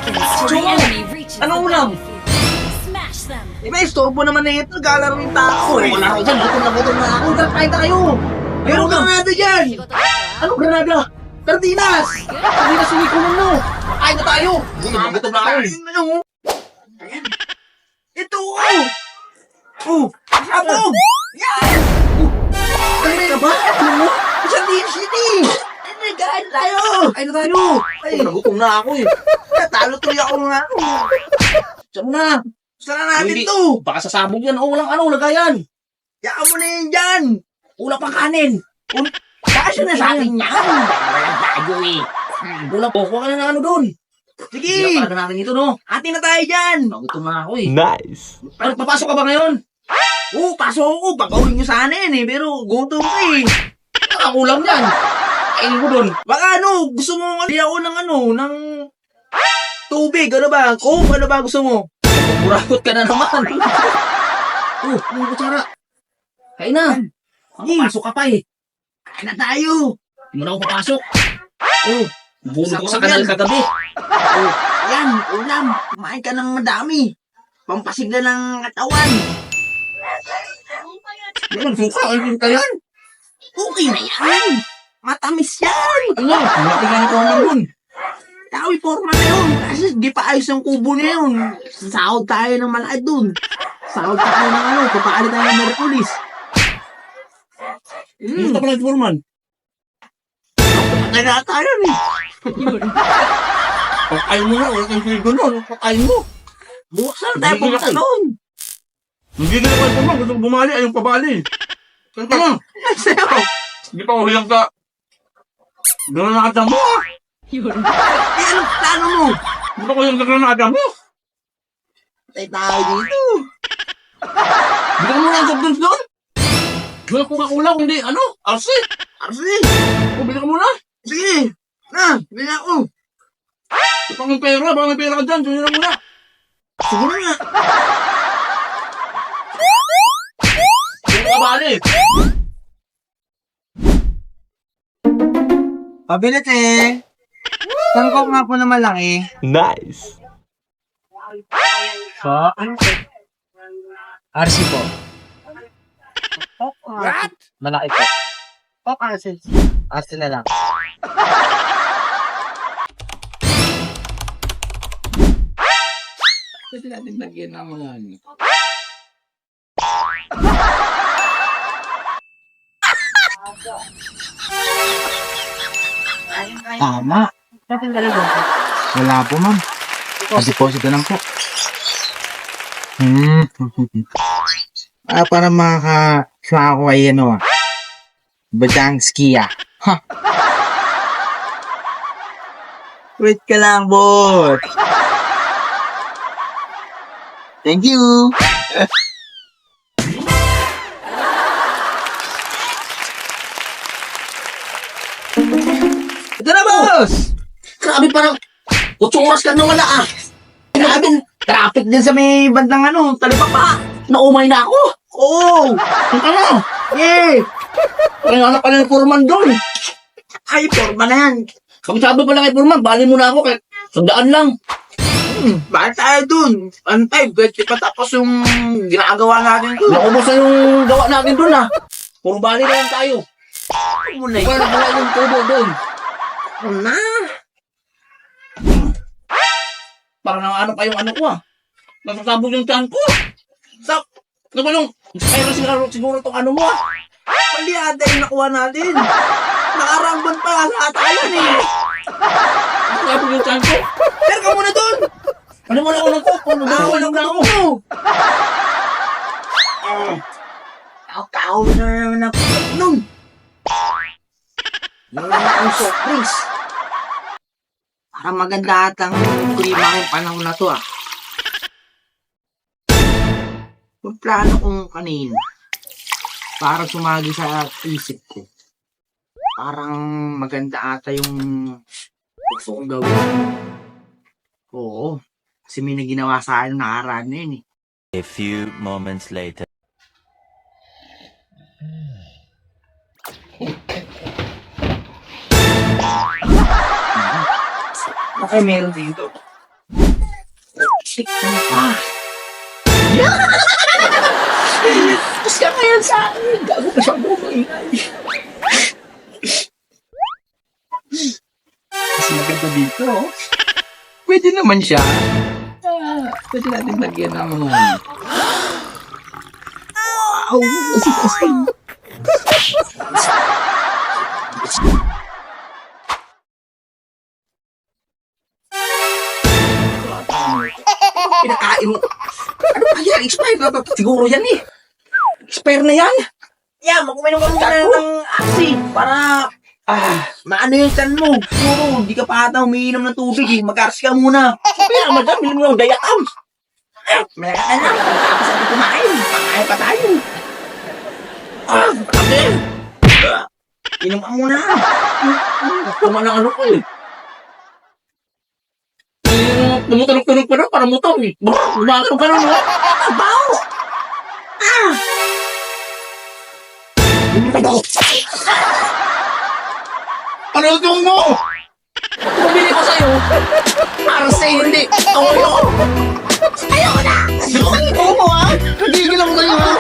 seconds till the enemy reaches the Anong ulam? battlefield. Smash them. Iba, istorbo naman na ito. Galaro yung tao. Wala ko dyan. Gutom na ako. Kain na kayo. Mayroong granada dyan. Anong granada? Sardinas. Sardinas yung ikunan mo. Kain na tayo. Gutom na ako. Ayan. Ito. Sabog. Yan. Kain ka ba? Ano? Sardinas City. Kain tayo. Kain na tayo. Ay, nagutom na ako eh. Talo tuloy ako nga. Saan mo na? Saan na natin to? Baka sasabog yan. O, walang lagayan. Yaan mo na yan dyan. Ulang pang kanin. Kasi na sa akin yan. Walang tayo eh. Ulang po. Huwag ka na doon. Sige. Hindi na natin ito, no? Atin na tayo dyan. Nagutom na ako eh. Nice. Ano, papasok ka ba ngayon? Oo, pasok ako. Pagkauling nyo sana yan eh. Pero gutom ka eh. Nakakulam yan. Kainin mo doon. Baka gusto mo ako ng tubig. Ano ba? Coke, ano ba gusto mo? Burakot ka na naman. Ang kutsara. Kain na. Papasok ka pa eh. Kain na tayo. Hindi mo na ako papasok. Nabulog ko sa kanal kagabi. Yan, ulam. Kumain ka ng madami. Pampasigla ng katawan. Yan, suka. Ano ka yan? Okay na yan. Matamis yan. Ano? Matigan ko naman dun. Tao'y forma na yun. Kasi di pa ayos yung kubo na yun. Sahod tayo ng malaki dun. Sahod tayo ng papaali tayo ng Merkulis. Gusto pa lang yung forman. Patay na tayo eh. Pakain mo na. Wala kang siligo nun. Pakain mo. Bukas na tayo pumunta nun. Hindi na naman forman. Gusto ko bumali. Ayaw pabali. Ano? Sa'yo. Hindi pa ako hilang ka. Granada mo. Anong plano mo? Hindi pa ako hilang ka granada mo. Patay tayo dito. Hindi mo lang soft drinks doon. Wala ko kakulaw. Hindi, RC. Arsi. Bili ka muna. Sige. Na, bili ako. Baka may pera ka dyan. Sige na muna. Sige na nga. Hindi ka bali. Pabilit eh. Tangkok nga po na malaki. Nice. So, ano po? RC po. What? Malaki po. Pop RC. RC na lang. Kasi natin lagyan ng mga Tama. Wala po, ma'am. Deposit lang po. Para makaka-swa ako ay Badangski Ha? Wait ka lang, boss. Thank you. Ito na, boss! Grabe parang 8 oras ka na wala ah. Grabe, traffic din sa may bandang talipapa. Naumay na ako. Oo. Yeah. Kaya anak ka na ng Purman doon. Ay, Purman na yan. Pag sabi pa lang kay Purman, bali mo na ako kahit sandaan lang. Bakit tayo dun? Antay, pwede pa tapos yung ginagawa natin dun. Naubos na yung gawa natin dun ah. Puro bali na lang tayo. Muna yun. Parang nagawa yung tubo dun. Na. Parang pa yung ko ah. Nasasabog yung tiyan ko. Mayroon siguro itong mo ah. Mali ata yung nakuha natin. Nakarambon pa lahat tayo eh. Nasasabog yung tiyan ko. Pero ka muna dun. Ano mo na ako ng kuko? Walang na ako. Tao na naman ako nun. Wala na ang soft drinks. Parang maganda atang klima yung panahon na to ah. Yung plano kong kanina, parang sumagi sa isip ko. Parang maganda ata yung gusto kong gawin. Oo, kasi may naginawa sa akin na nakaraan na yun eh. A few moments later. Okay, meron dito. lipstick ka na pa. Tapos ka ngayon sa akin. Gago ka siya bumingay. Mas maganda dito, oh. Pwede naman siya. Pwede natin lagyan ng mga... Wow! Kasi. Pinakain mo. Ano ba yan? Expire na ba? Siguro yan eh. Expire na yan. Yeah, mag-uminom ka muna ng Axi para maano yung chan mo. Siguro, hindi ka pa ata umiinom ng tubig eh. Mag-ars ka muna. Kaya madam, bilhin mo yung Dayakam. Malaka ka na. Tapos natin kumain. Pakain pa tayo. Ate. Inom ka muna. Tama ng ano ko eh. Tumutunog-tunog pa na para mutaw eh. Bumakang ka na no? Abaw! Ano itong mo? Bumili ko sa'yo. Arse, hindi. Toyo. Ayoko na. Ayoko mo ha. Nagigil ako sa'yo ha.